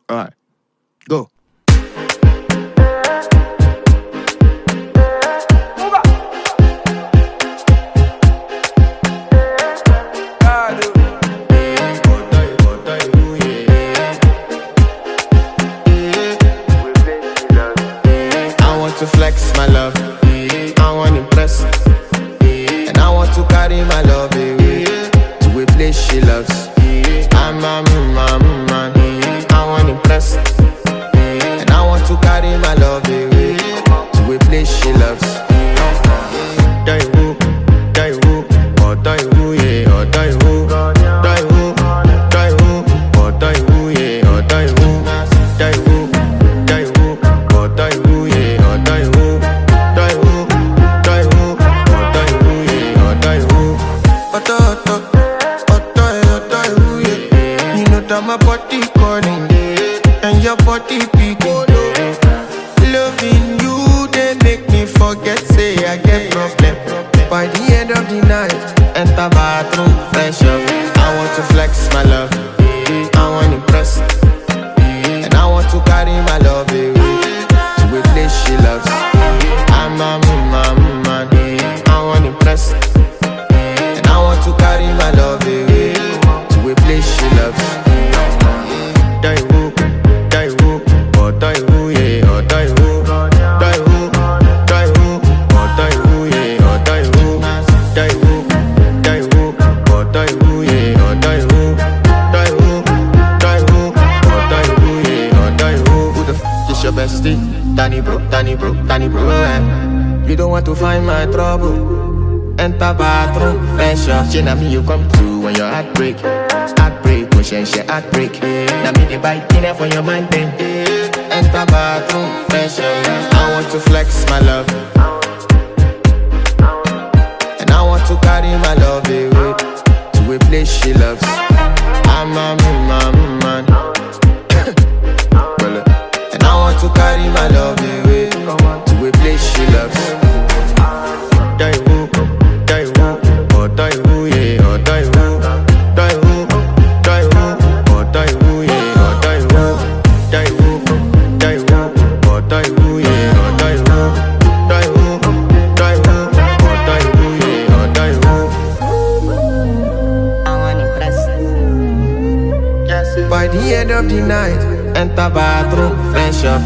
Alright, go. To flex my love, I want impress, and I want to carry my love away to a place she loves. I'm a man, I want impress, and I want to carry my love away to a place she loves. Die who, or die who, yeah, or die who, die who, or die who, yeah, or die who, die who, or die who, yeah. My body calling, and your body beating. Loving you, they make me forget, say I get problem. By the end of the night, enter bathroom, fresh up. I want to flex my love, I want to impress, and I want to carry my love away to a place she loves. I'm a man, I want to impress, and I want to carry my love away to a place she loves. Die who, or die who, yeah, or die who, die who, or die who, yeah, or die who, die who, or die who, yeah, or die who, or die who, yeah, or die who. Who the f is your bestie? Danny bro, eh? You don't want to find my trouble. Enter bathroom, fresh up. She na me you come to when your heart break. She heartbreak. Now me the bite dinner for your mind then. Enter bathroom, fresh up. I want to flex my love, and I want to carry my love away to a place she loves. I'm a man, and I want to carry my love away to a place she loves. Die who, or die who, yeah, or die who, die who. By the end of the night, enter bathroom, fresh up.